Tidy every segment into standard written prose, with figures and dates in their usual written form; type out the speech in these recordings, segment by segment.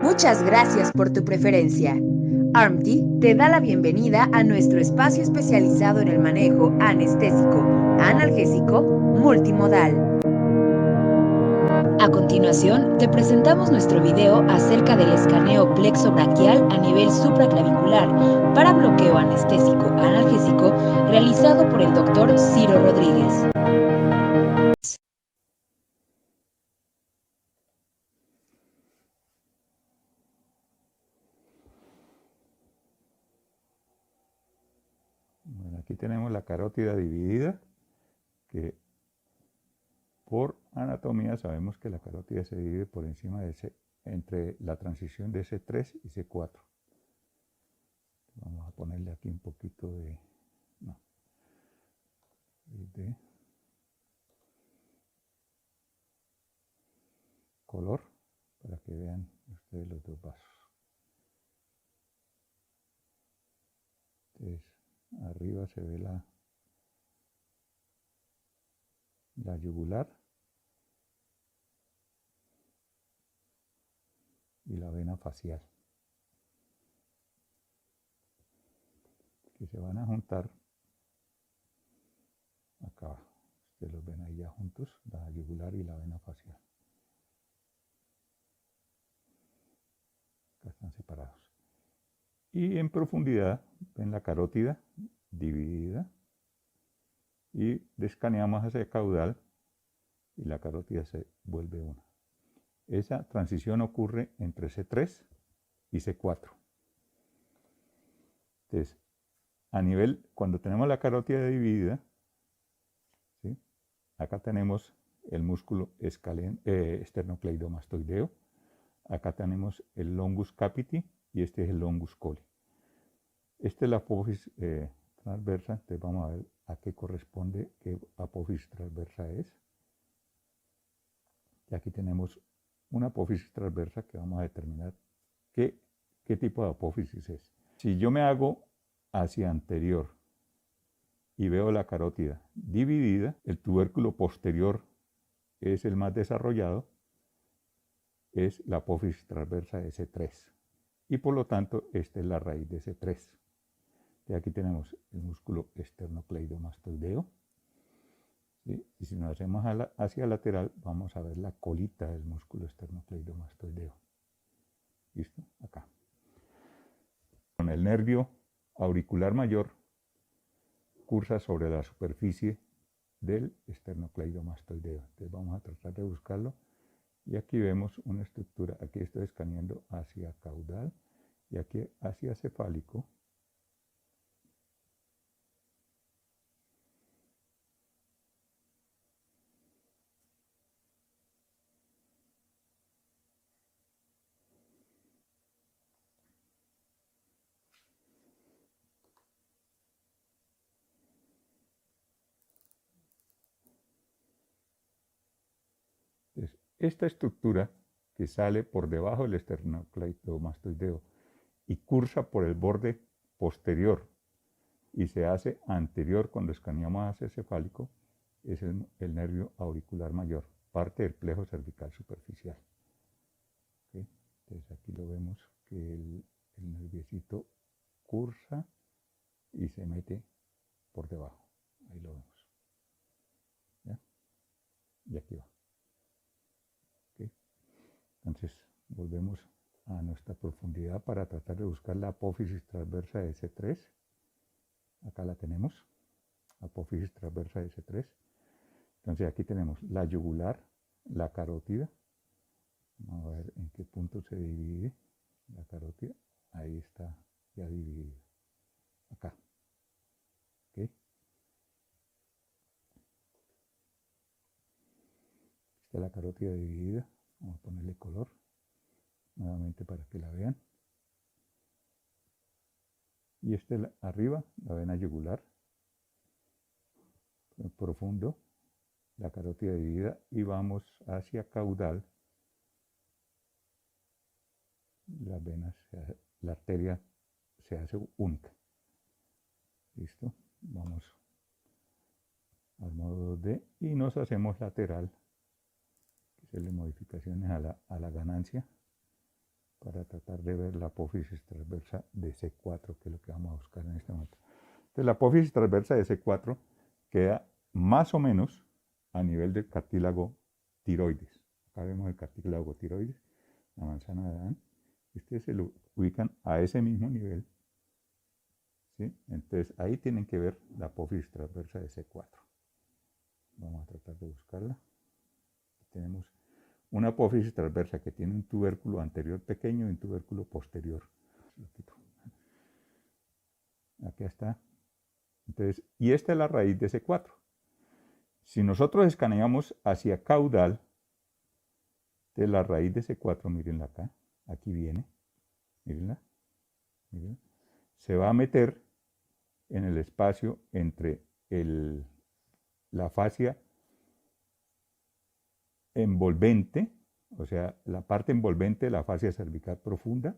Muchas gracias por tu preferencia. ARMTI te da la bienvenida a nuestro espacio especializado en el manejo anestésico, analgésico, multimodal. A continuación, te presentamos nuestro video acerca del escaneo plexobraquial a nivel supraclavicular para bloqueo anestésico analgésico realizado por el Dr. Ciro Rodríguez. Bueno, aquí tenemos la carótida dividida, que por anatomía sabemos que la carótida se divide por encima de entre la transición de C3 y C4. Vamos a ponerle aquí un poquito de color para que vean ustedes los dos vasos. Entonces, arriba se ve la yugular y la vena facial, que se van a juntar acá abajo. Ustedes los ven ahí ya juntos, la yugular y la vena facial. Acá están separados. Y en profundidad ven la carótida dividida y escaneamos hacia el caudal y la carótida se vuelve una. Esa transición ocurre entre C3 y C4. Entonces, a nivel, cuando tenemos la carótida dividida, ¿sí? Acá tenemos el músculo esternocleidomastoideo, acá tenemos el longus capiti y este es el longus coli. Esta es la apófisis transversa, entonces vamos a ver a qué corresponde, qué apófisis transversa es. Y aquí tenemos una apófisis transversa que vamos a determinar qué tipo de apófisis es. Si yo me hago hacia anterior y veo la carótida dividida, el tubérculo posterior es el más desarrollado, es la apófisis transversa de C3. Y por lo tanto, esta es la raíz de C3. Y aquí tenemos el músculo esternocleidomastoideo. ¿Sí? Y si nos hacemos hacia lateral, vamos a ver la colita del músculo esternocleidomastoideo. ¿Listo? Acá. Con el nervio auricular mayor cursa sobre la superficie del esternocleidomastoideo. Entonces vamos a tratar de buscarlo. Y aquí vemos una estructura. Aquí estoy escaneando hacia caudal y aquí hacia cefálico. Entonces, esta estructura que sale por debajo del esternocleidomastoideo y cursa por el borde posterior y se hace anterior cuando escaneamos hacia cefálico, es el nervio auricular mayor, parte del plejo cervical superficial. ¿Okay? Entonces aquí lo vemos que el nerviecito cursa y se mete por debajo. Ahí lo vemos. ¿Ya? Y aquí va. ¿Okay? Entonces volvemos a nuestra profundidad para tratar de buscar la apófisis transversa de C3. Acá la tenemos, apófisis transversa de C3. Entonces aquí tenemos la yugular, la carótida. Vamos a ver en qué punto se divide la carótida. Ahí está ya dividida. Acá. ¿Okay? Esta es la carótida dividida. Vamos a ponerle color nuevamente para que la vean. Y este arriba, la vena yugular, profundo, la carótida dividida, y vamos hacia caudal. Las venas, la arteria se hace única. Listo, vamos al modo 2D y nos hacemos lateral, hacerle modificaciones a la ganancia para tratar de ver la apófisis transversa de C4, que es lo que vamos a buscar en este momento. Entonces, la apófisis transversa de C4 queda más o menos a nivel del cartílago tiroides. Acá vemos el cartílago tiroides, la manzana de Adán. Ustedes se lo ubican a ese mismo nivel, ¿sí? Entonces, ahí tienen que ver la apófisis transversa de C4. Vamos a tratar de buscarla. Tenemos una apófisis transversa que tiene un tubérculo anterior pequeño y un tubérculo posterior. Aquí está. Entonces, y esta es la raíz de C4. Si nosotros escaneamos hacia caudal, de la raíz de C4, mírenla acá, aquí viene, mírenla, mírenla, se va a meter en el espacio entre la fascia envolvente, o sea, la parte envolvente de la fascia cervical profunda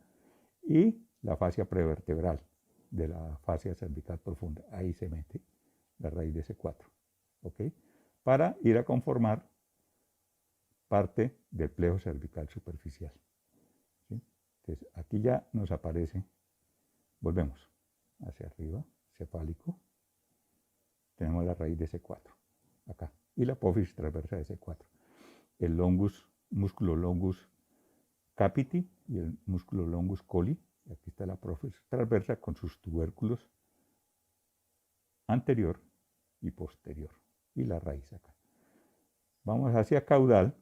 y la fascia prevertebral de la fascia cervical profunda. Ahí se mete la raíz de C4, ¿ok? Para ir a conformar parte del plejo cervical superficial, ¿sí? Entonces, aquí ya nos aparece, volvemos hacia arriba, cefálico, tenemos la raíz de C4, acá, y la apófisis transversa de C4. El longus, músculo longus capiti y el músculo longus coli. Y aquí está la apófisis transversa con sus tubérculos anterior y posterior. Y la raíz acá. Vamos hacia caudal,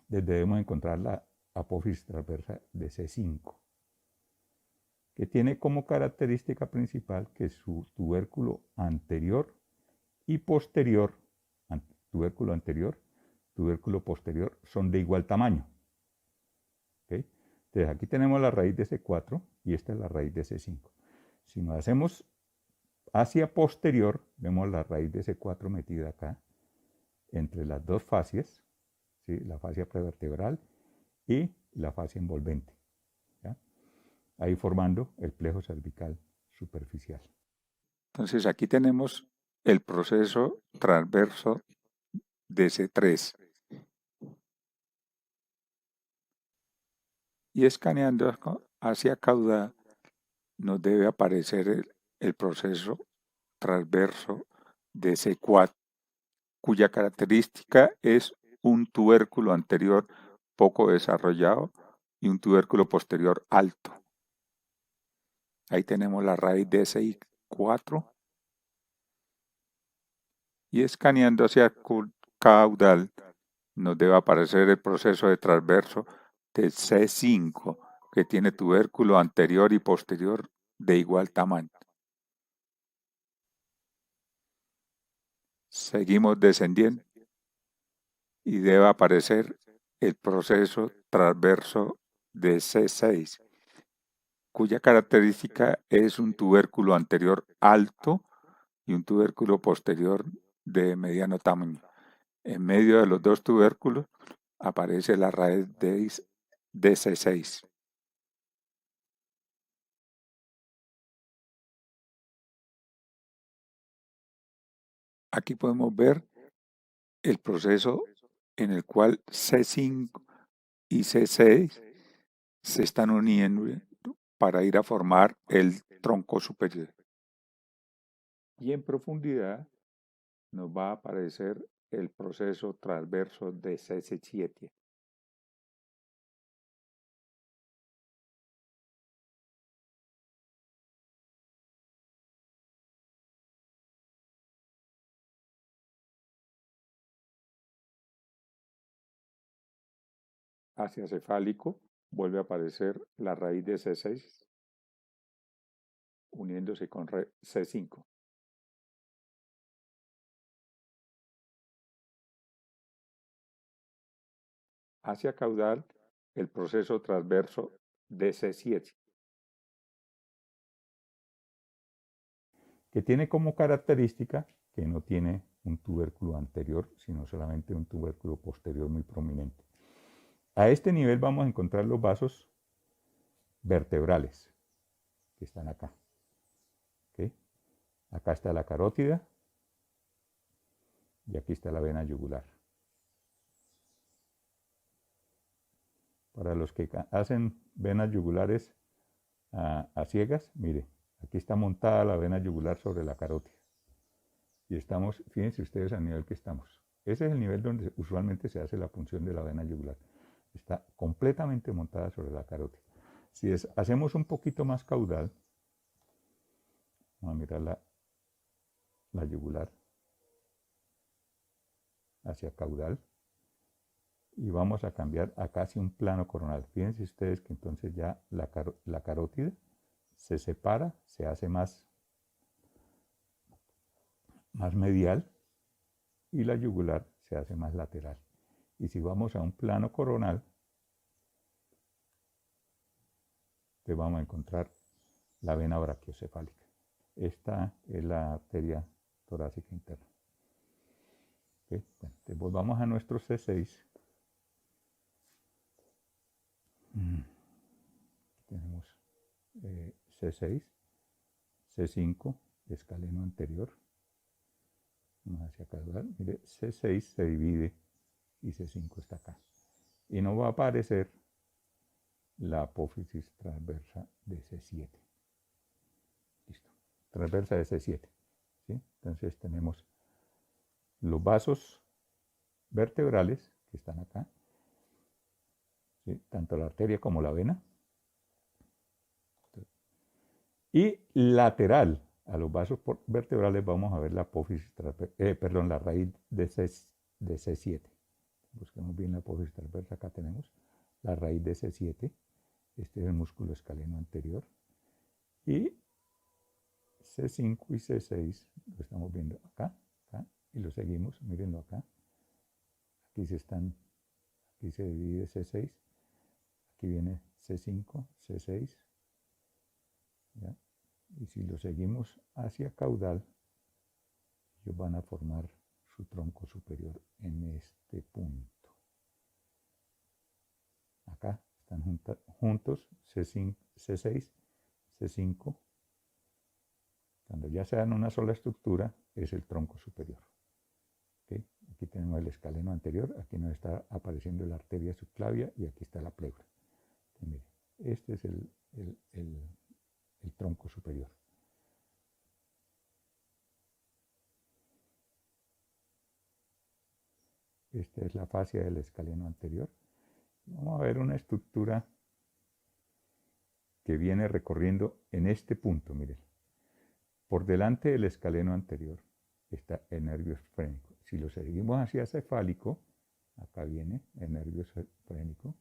donde debemos encontrar la apófisis transversa de C5, que tiene como característica principal que su tubérculo anterior y posterior, tubérculo anterior, tubérculo posterior, son de igual tamaño. ¿Okay? Entonces aquí tenemos la raíz de C4 y esta es la raíz de C5. Si nos hacemos hacia posterior, vemos la raíz de C4 metida acá, entre las dos fascias, ¿sí? La fascia prevertebral y la fascia envolvente, ¿ya? Ahí formando el plejo cervical superficial. Entonces aquí tenemos el proceso transverso de C3. Y escaneando hacia caudal nos debe aparecer el proceso transverso de C4, cuya característica es un tubérculo anterior poco desarrollado y un tubérculo posterior alto. Ahí tenemos la raíz de C4 y escaneando hacia caudal nos debe aparecer el proceso de transverso de C5, que tiene tubérculo anterior y posterior de igual tamaño. Seguimos descendiendo y debe aparecer el proceso transverso de C6, cuya característica es un tubérculo anterior alto y un tubérculo posterior de mediano tamaño. En medio de los dos tubérculos aparece la raíz de C6. Aquí podemos ver el proceso en el cual C5 y C6 se están uniendo para ir a formar el tronco superior. Y en profundidad nos va a aparecer el proceso transverso de C7. Hacia cefálico vuelve a aparecer la raíz de C6 uniéndose con C5. Hacia caudal el proceso transverso de C7. Que tiene como característica que no tiene un tubérculo anterior, sino solamente un tubérculo posterior muy prominente. A este nivel vamos a encontrar los vasos vertebrales, que están acá. ¿Okay? Acá está la carótida y aquí está la vena yugular. Para los que hacen venas yugulares a ciegas, mire, aquí está montada la vena yugular sobre la carótida. Y estamos, fíjense ustedes al nivel que estamos. Ese es el nivel donde usualmente se hace la punción de la vena yugular. Está completamente montada sobre la carótida. Si hacemos un poquito más caudal, vamos a mirar la yugular hacia caudal y vamos a cambiar a casi un plano coronal. Fíjense ustedes que entonces ya la carótida se separa, se hace más medial y la yugular se hace más lateral. Y si vamos a un plano coronal, te vamos a encontrar la vena brachiocefálica. Esta es la arteria torácica interna. ¿Okay? Bueno, entonces volvamos a nuestro C6. Tenemos C6, C5, escaleno anterior. Vamos hacia caudal. Mire, C6 se divide y C5 está acá. Y nos va a aparecer la apófisis transversa de C7. Listo. Transversa de C7. ¿Sí? Entonces tenemos los vasos vertebrales que están acá, ¿sí? Tanto la arteria como la vena. Y lateral a los vasos vertebrales vamos a ver la apófisis la raíz de C7. Busquemos bien la apófisis transversa, acá tenemos la raíz de C7. Este es el músculo escaleno anterior. Y C5 y C6 lo estamos viendo acá, y lo seguimos, mírenlo acá. Aquí se divide C6, aquí viene C5, C6, ¿ya? Y si lo seguimos hacia caudal, ellos van a formar su tronco superior en este punto. Acá están juntos C5, C6, C5. Cuando ya se dan una sola estructura, es el tronco superior. ¿Okay? Aquí tenemos el escaleno anterior, aquí nos está apareciendo la arteria subclavia y aquí está la pleura. Entonces, mire, este es el tronco superior. Esta es la fascia del escaleno anterior. Vamos a ver una estructura que viene recorriendo en este punto, miren. Por delante del escaleno anterior está el nervio esfrénico. Si lo seguimos hacia cefálico, acá viene el nervio esfrénico.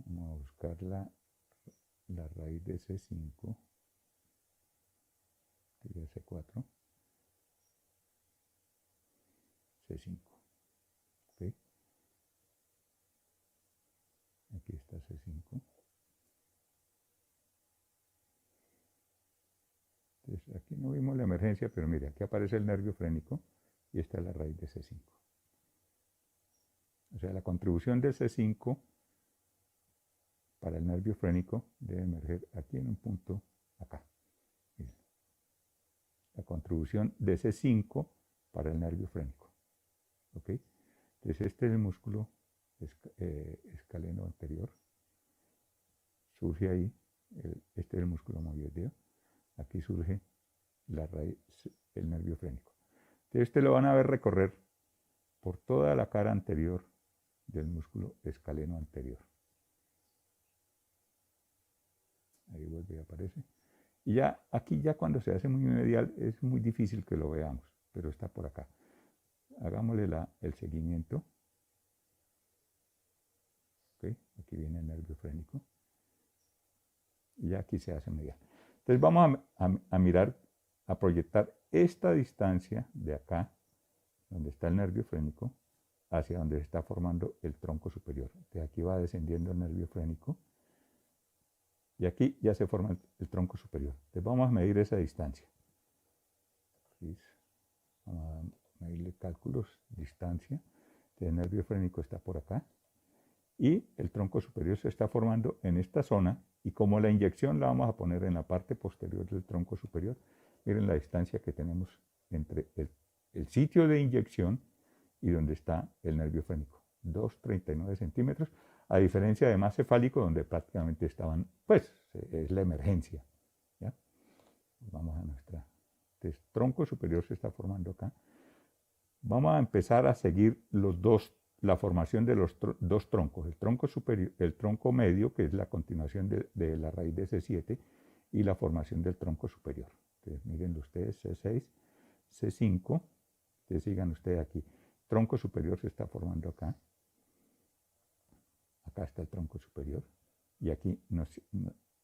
Vamos a buscar la raíz de C5, sería C4, C5. ¿Okay? Aquí está C5. Entonces, aquí no vimos la emergencia, pero mire, aquí aparece el nervio frénico y esta es la raíz de C5. O sea, la contribución de C5 para el nervio frénico debe emerger aquí en un punto acá. Miren. La contribución de C5 para el nervio frénico. ¿Ok? Entonces, este es el músculo escaleno anterior. Surge ahí, este es el músculo mayoideo. Aquí surge la raíz, el nervio frénico. Entonces, este lo van a ver recorrer por toda la cara anterior del músculo escaleno anterior. Ahí vuelve y aparece. Y ya aquí ya cuando se hace muy medial es muy difícil que lo veamos, pero está por acá. Hagámosle el seguimiento. ¿Okay? Aquí viene el nervio frénico. Y ya aquí se hace medial. Entonces vamos a mirar, a proyectar esta distancia de acá, donde está el nervio frénico, hacia donde se está formando el tronco superior. De aquí va descendiendo el nervio frénico. Y aquí ya se forma el tronco superior. Entonces vamos a medir esa distancia. Vamos a medirle cálculos, distancia. El nervio frénico está por acá. Y el tronco superior se está formando en esta zona. Y como la inyección la vamos a poner en la parte posterior del tronco superior, miren la distancia que tenemos entre el sitio de inyección y donde está el nervio frénico. 2,39 centímetros, a diferencia de más cefálico, donde prácticamente estaban, pues, es la emergencia. ¿Ya? Vamos a nuestra. Entonces, tronco superior se está formando acá. Vamos a empezar a seguir la formación de los dos troncos, el tronco superior, el tronco medio, que es la continuación de la raíz de C7, y la formación del tronco superior. Entonces, miren ustedes, C6, C5, entonces sigan ustedes aquí. Tronco superior se está formando acá. Acá está el tronco superior. Y aquí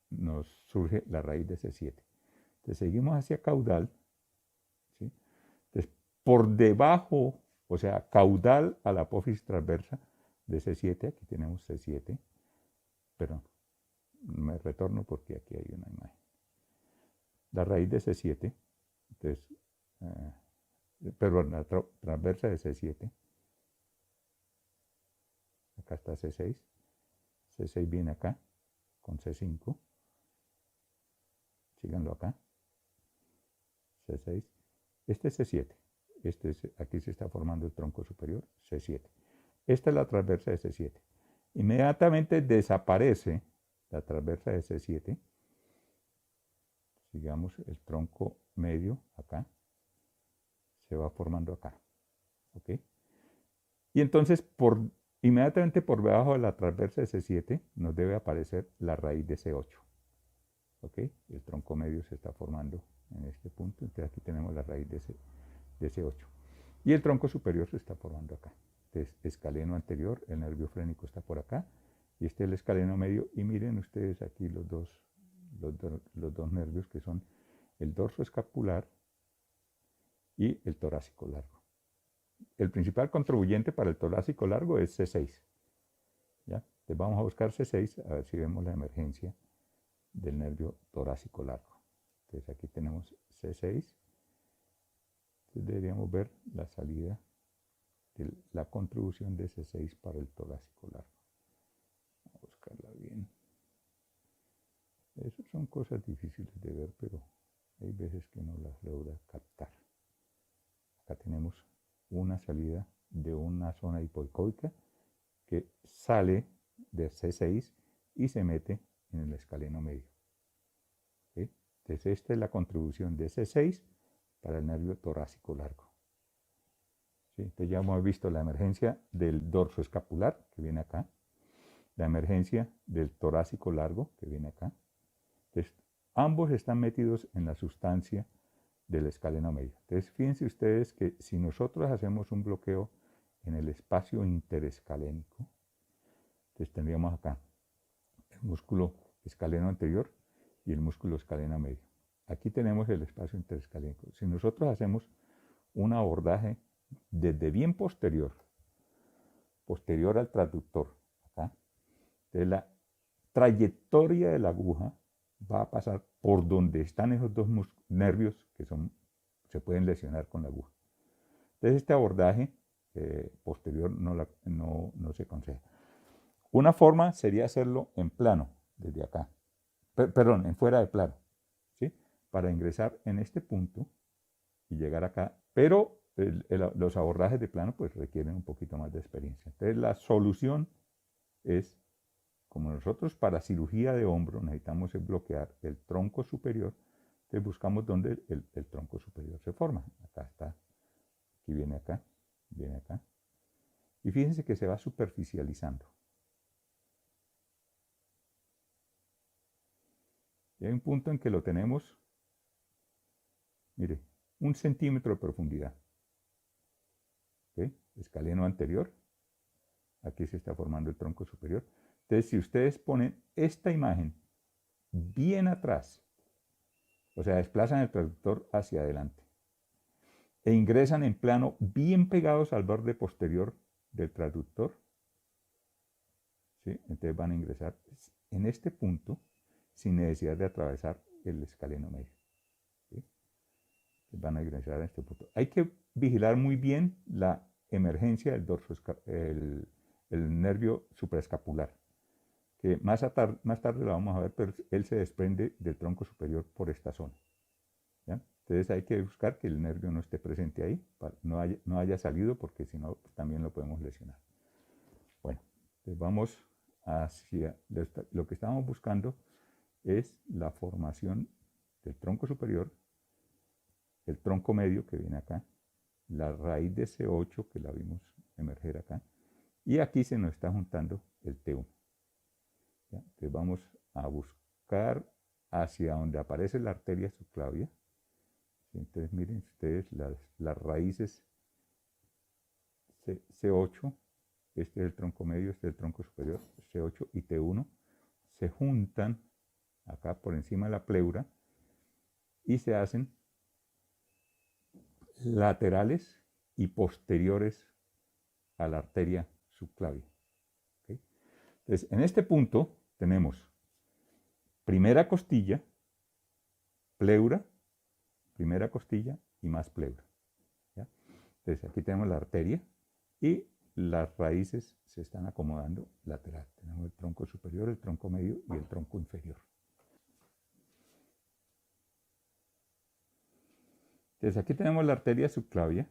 nos surge la raíz de C7. Entonces seguimos hacia caudal. ¿Sí? Entonces, por debajo, o sea, caudal a la apófisis transversa de C7, aquí tenemos C7, pero me retorno porque aquí hay una imagen. La raíz de C7, entonces, perdón, la transversa de C7, acá está C6, C6 viene acá con C5, síganlo acá, C6, este es C7, aquí se está formando el tronco superior, C7. Esta es la transversa de C7. Inmediatamente desaparece la transversa de C7, sigamos el tronco medio acá, se va formando acá, ¿ok? Y entonces inmediatamente por debajo de la transversa de C7 nos debe aparecer la raíz de C8, ¿ok? El tronco medio se está formando en este punto, entonces aquí tenemos la raíz de C8. Y el tronco superior se está formando acá. Entonces, escaleno anterior, el nervio frénico está por acá, y este es el escaleno medio, y miren ustedes aquí los dos nervios que son el dorso escapular y el torácico largo. El principal contribuyente para el torácico largo es C6. ¿Ya? Entonces vamos a buscar C6 a ver si vemos la emergencia del nervio torácico largo. Entonces aquí tenemos C6. Entonces deberíamos ver la salida de la contribución de C6 para el torácico largo. Vamos a buscarla bien. Esas son cosas difíciles de ver, pero hay veces que no las logra captar. Acá tenemos una salida de una zona hipoicóica que sale de C6 y se mete en el escaleno medio. ¿Sí? Entonces esta es la contribución de C6 para el nervio torácico largo. ¿Sí? Entonces ya hemos visto la emergencia del dorso escapular, que viene acá, la emergencia del torácico largo, que viene acá. Entonces, ambos están metidos en la sustancia del escaleno medio. Entonces, fíjense ustedes que si nosotros hacemos un bloqueo en el espacio interescalénico, entonces tendríamos acá el músculo escaleno anterior y el músculo escaleno medio. Aquí tenemos el espacio interescalénico. Si nosotros hacemos un abordaje desde bien posterior al transductor, acá, entonces la trayectoria de la aguja va a pasar por donde están esos dos nervios que se pueden lesionar con la aguja. Entonces este abordaje posterior no se aconseja. Una forma sería hacerlo en plano, desde acá. Perdón, en fuera de plano, ¿sí? Para ingresar en este punto y llegar acá, pero los abordajes de plano pues requieren un poquito más de experiencia. Entonces la solución es, como nosotros para cirugía de hombro necesitamos bloquear el tronco superior, entonces buscamos dónde el tronco superior se forma. Acá está, aquí viene acá, y fíjense que se va superficializando. Y hay un punto en que lo tenemos, mire, 1 centímetro de profundidad. ¿Okay? Escaleno anterior, aquí se está formando el tronco superior. Entonces, si ustedes ponen esta imagen bien atrás, o sea, desplazan el traductor hacia adelante e ingresan en plano bien pegados al borde posterior del traductor, ¿sí? Entonces van a ingresar en este punto sin necesidad de atravesar el escaleno medio. ¿Sí? Van a ingresar a este punto. Hay que vigilar muy bien la emergencia del dorso, el nervio supraescapular, que más tarde lo vamos a ver, pero él se desprende del tronco superior por esta zona. ¿Ya? Entonces hay que buscar que el nervio no esté presente ahí, no haya salido, porque si no, pues también lo podemos lesionar. Bueno, entonces vamos hacia, lo que estábamos buscando es la formación del tronco superior, el tronco medio que viene acá, la raíz de C8 que la vimos emerger acá, y aquí se nos está juntando el T1. ¿Ya? Entonces vamos a buscar hacia donde aparece la arteria subclavia. Entonces miren ustedes las raíces C8, este es el tronco medio, este es el tronco superior, C8 y T1, se juntan acá por encima de la pleura y se hacen laterales y posteriores a la arteria subclavia. ¿Okay? Entonces, en este punto tenemos primera costilla, pleura, primera costilla y más pleura. ¿Ya? Entonces, aquí tenemos la arteria y las raíces se están acomodando lateral. Tenemos el tronco superior, el tronco medio y el tronco inferior. Entonces, aquí tenemos la arteria subclavia.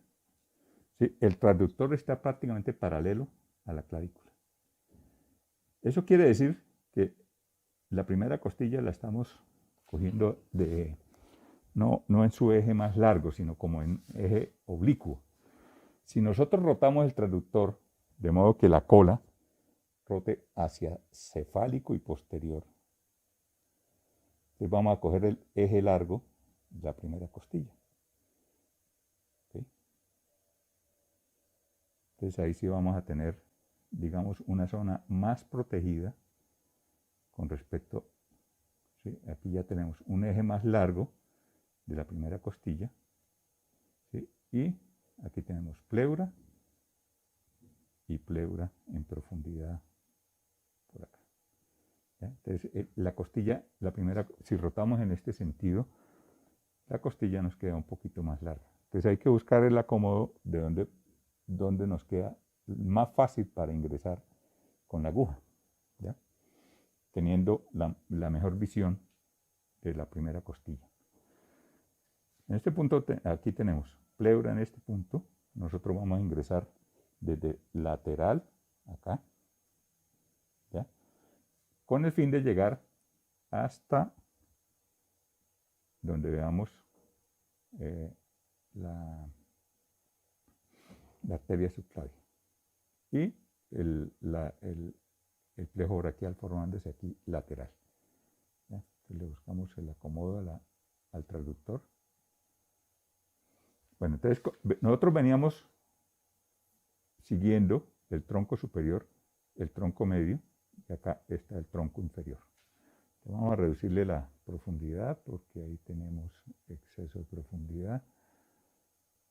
¿Sí? El transductor está prácticamente paralelo a la clavícula. Eso quiere decir que la primera costilla la estamos cogiendo no en su eje más largo, sino como en eje oblicuo. Si nosotros rotamos el transductor de modo que la cola rote hacia cefálico y posterior, entonces vamos a coger el eje largo de la primera costilla. ¿Okay? Entonces ahí sí vamos a tener, digamos, una zona más protegida con respecto, ¿sí? Aquí ya tenemos un eje más largo de la primera costilla, ¿sí? Y aquí tenemos pleura y pleura en profundidad por acá. ¿Ya? Entonces la costilla, la primera, si rotamos en este sentido, la costilla nos queda un poquito más larga. Entonces hay que buscar el acomodo de donde nos queda más fácil para ingresar con la aguja, ¿ya? Teniendo la mejor visión de la primera costilla. En este punto, aquí tenemos pleura en este punto. Nosotros vamos a ingresar desde lateral, acá, ¿ya? Con el fin de llegar hasta donde veamos la arteria subclavia. Y el plejo braquial formándose aquí lateral. ¿Ya? Entonces le buscamos el acomodo al transductor. Bueno, entonces nosotros veníamos siguiendo el tronco superior, el tronco medio, y acá está el tronco inferior. Entonces vamos a reducirle la profundidad porque ahí tenemos exceso de profundidad.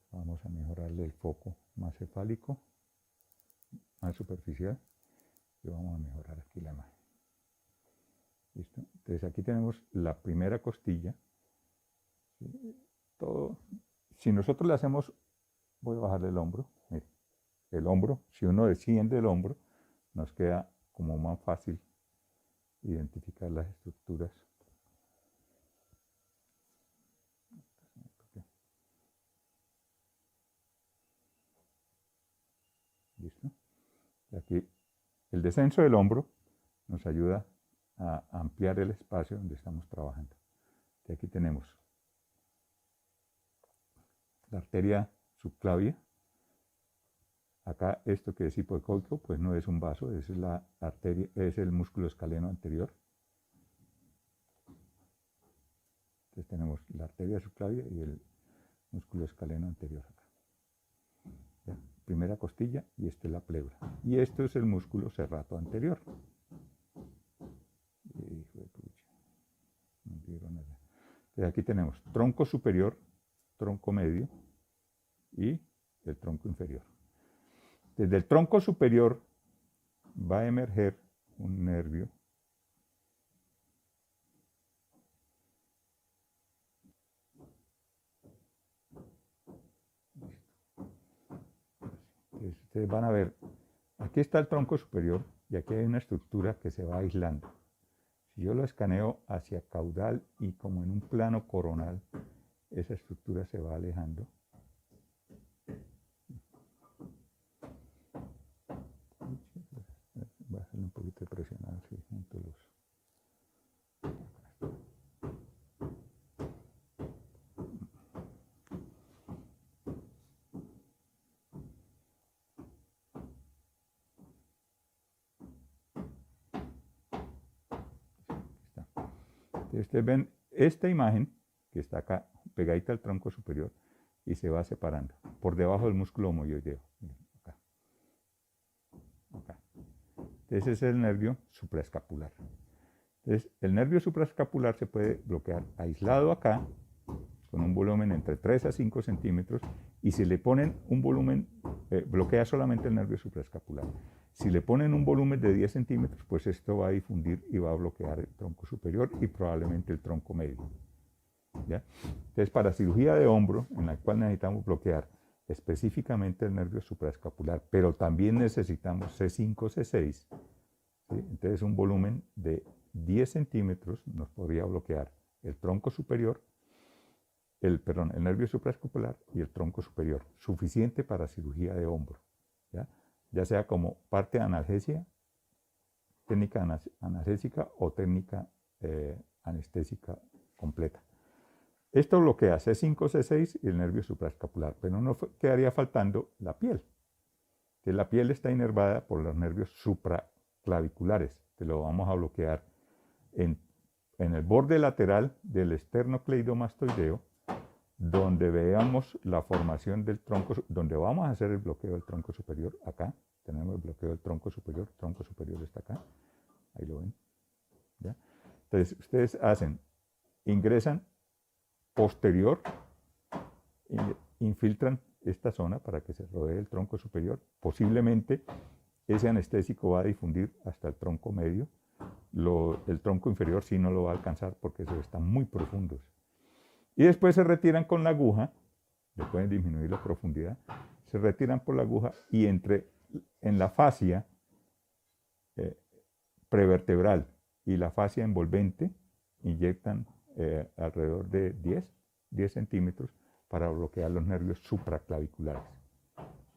Vamos a mejorarle el foco más cefálico, más superficial, y vamos a mejorar aquí la imagen. ¿Listo? Entonces aquí tenemos la primera costilla. ¿Sí? Todo. Si nosotros le hacemos, voy a bajarle el hombro, mire, el hombro, si uno desciende el hombro, nos queda como más fácil identificar las estructuras. ¿Listo? Y aquí el descenso del hombro nos ayuda a ampliar el espacio donde estamos trabajando. Y aquí tenemos la arteria subclavia. Acá esto que es hipoecoico, pues no es un vaso, es la arteria, es el músculo escaleno anterior. Entonces tenemos la arteria subclavia y el músculo escaleno anterior acá. ¿Ya? Primera costilla y esta es la pleura. Y esto es el músculo serrato anterior. Entonces aquí tenemos tronco superior, tronco medio y el tronco inferior. Desde el tronco superior va a emerger un nervio ustedes van a ver, aquí está el tronco superior y aquí hay una estructura que se va aislando. Si yo lo escaneo hacia caudal y como en un plano coronal, esa estructura se va alejando. Voy a hacerle un poquito de presión así junto los. Entonces, ustedes ven esta imagen que está acá pegadita al tronco superior y se va separando por debajo del músculo homoyoideo. Acá. Acá. Entonces, ese es el nervio supraescapular. Entonces, el nervio supraescapular se puede bloquear aislado acá, con un volumen entre 3 a 5 centímetros, y si le ponen un volumen, bloquea solamente el nervio supraescapular. Si le ponen un volumen de 10 centímetros, pues esto va a difundir y va a bloquear el tronco superior y probablemente el tronco medio. ¿Ya? Entonces, para cirugía de hombro, en la cual necesitamos bloquear específicamente el nervio supraescapular, pero también necesitamos C5, C6, ¿sí? Entonces un volumen de 10 centímetros nos podría bloquear el tronco superior, el nervio supraescapular y el tronco superior, suficiente para cirugía de hombro, ya sea como parte de analgesia, técnica analgésica o técnica anestésica completa. Esto bloquea C5, C6 y el nervio supraescapular, pero no quedaría faltando la piel, que la piel está inervada por los nervios supraclaviculares, que lo vamos a bloquear en el borde lateral del esternocleidomastoideo, donde veamos la formación del tronco, donde vamos a hacer el bloqueo del tronco superior. Acá tenemos el bloqueo del tronco superior está acá, ahí lo ven. ¿Ya? Entonces ustedes ingresan posterior, infiltran esta zona para que se rodee el tronco superior. Posiblemente ese anestésico va a difundir hasta el tronco medio. El tronco inferior sí no lo va a alcanzar porque esos están muy profundos. Y después se retiran con la aguja, le pueden disminuir la profundidad, se retiran por la aguja y en la fascia prevertebral y la fascia envolvente inyectan alrededor de 10 centímetros para bloquear los nervios supraclaviculares.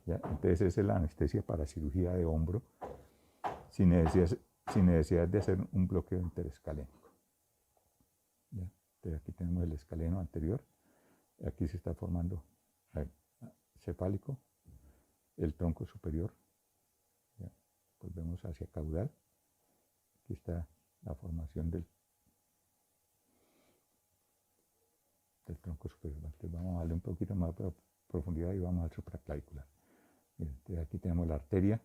¿Ya? Entonces esa es la anestesia para cirugía de hombro sin necesidad de hacer un bloqueo interescalénico. ¿Ya? Entonces aquí tenemos el escaleno anterior, aquí se está formando cefálico, el tronco superior, ¿ya? Volvemos hacia caudal, aquí está la formación del tronco superior. Entonces vamos a darle un poquito más de profundidad y vamos al supraclavicular. Entonces aquí tenemos la arteria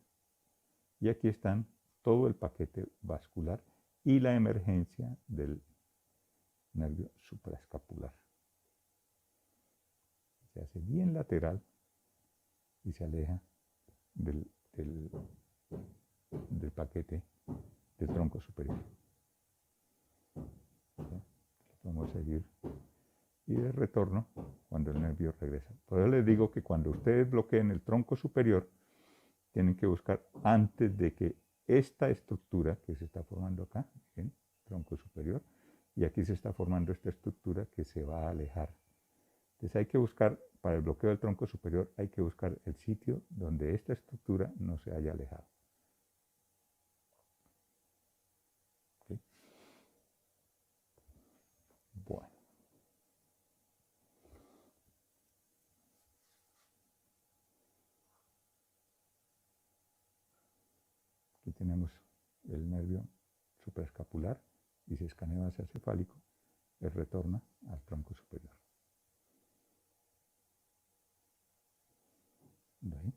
y aquí están todo el paquete vascular y la emergencia del nervio supraescapular. Se hace bien lateral y se aleja del paquete del tronco superior. Vamos a seguir. Y de retorno cuando el nervio regresa. Por eso les digo que cuando ustedes bloqueen el tronco superior, tienen que buscar antes de que esta estructura que se está formando acá, ¿ven? Tronco superior, y aquí se está formando esta estructura que se va a alejar. Entonces hay que buscar, para el bloqueo del tronco superior, hay que buscar el sitio donde esta estructura no se haya alejado. ¿Okay? Bueno. Aquí tenemos el nervio supraescapular y se escanea hacia el cefálico, él retorna al tronco superior. ¿De ahí?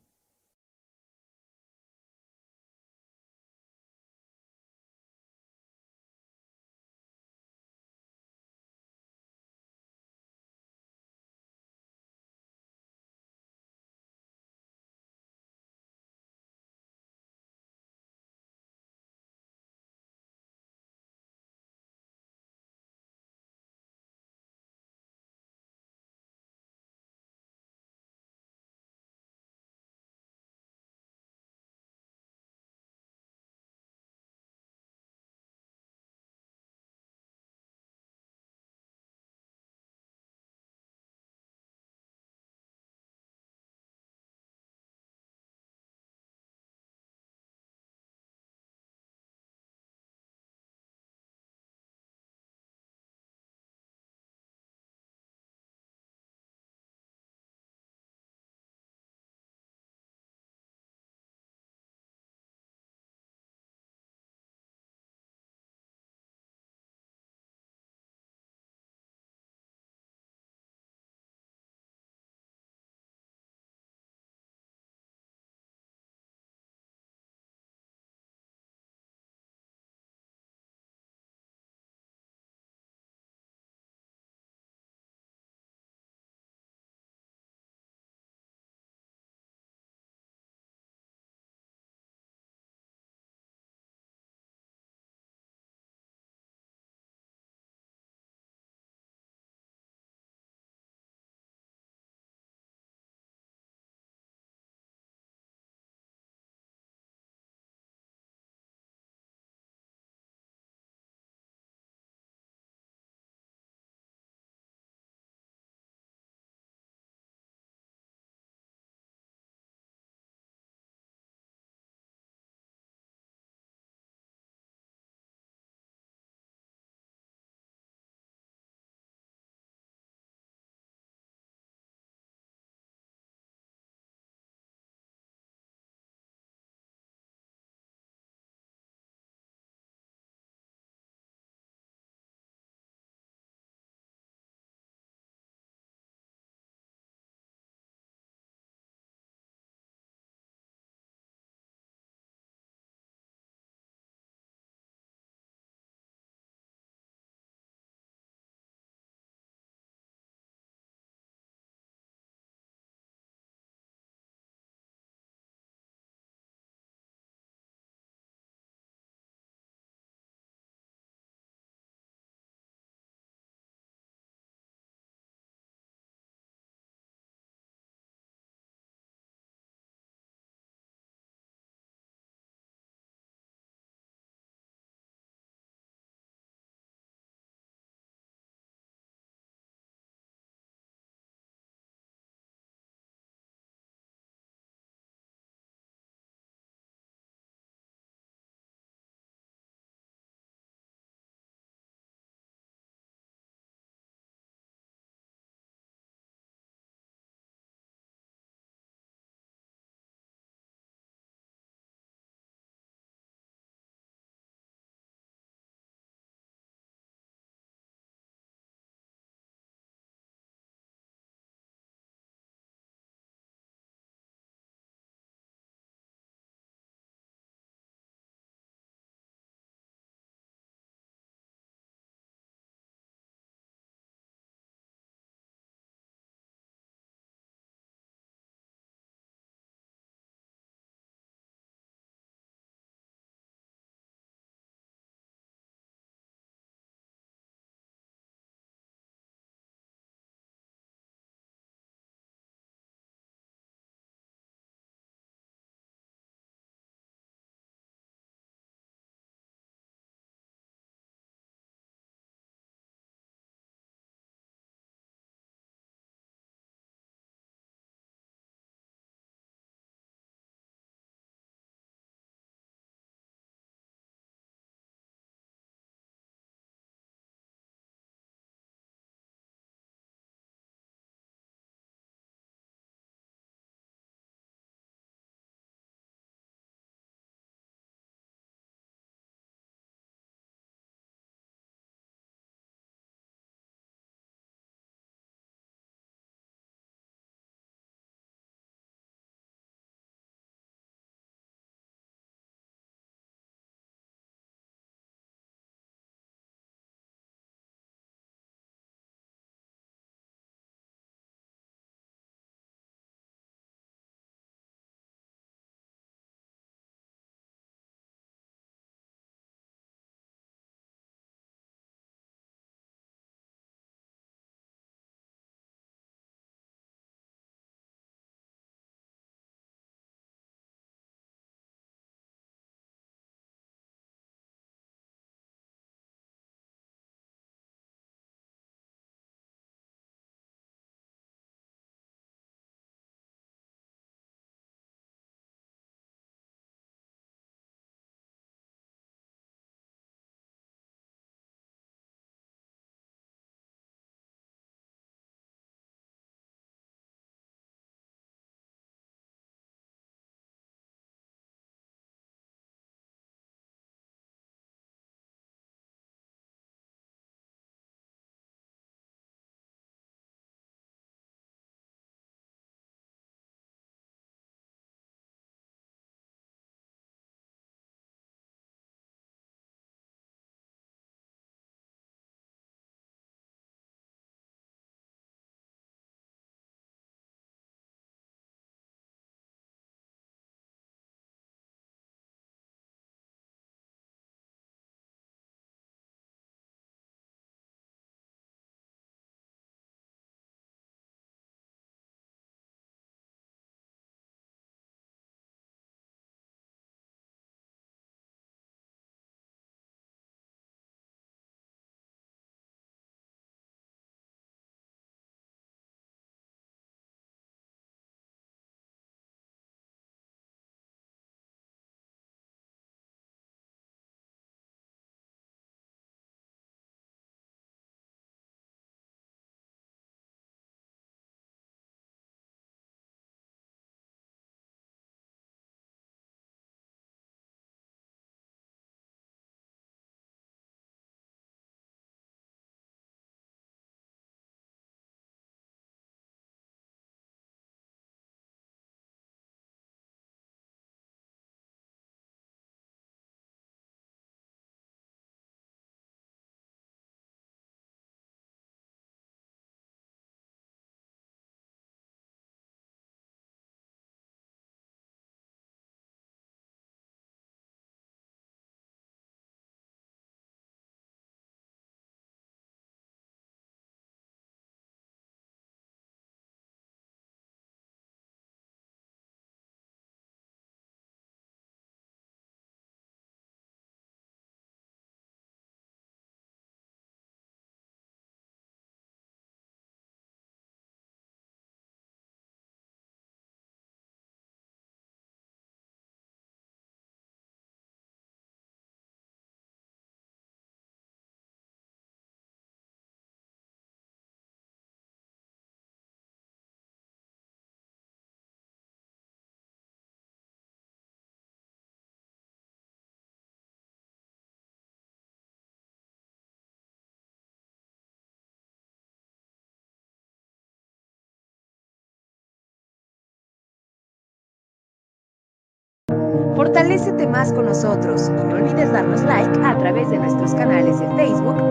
Fortalécete más con nosotros y no olvides darnos like a través de nuestros canales de Facebook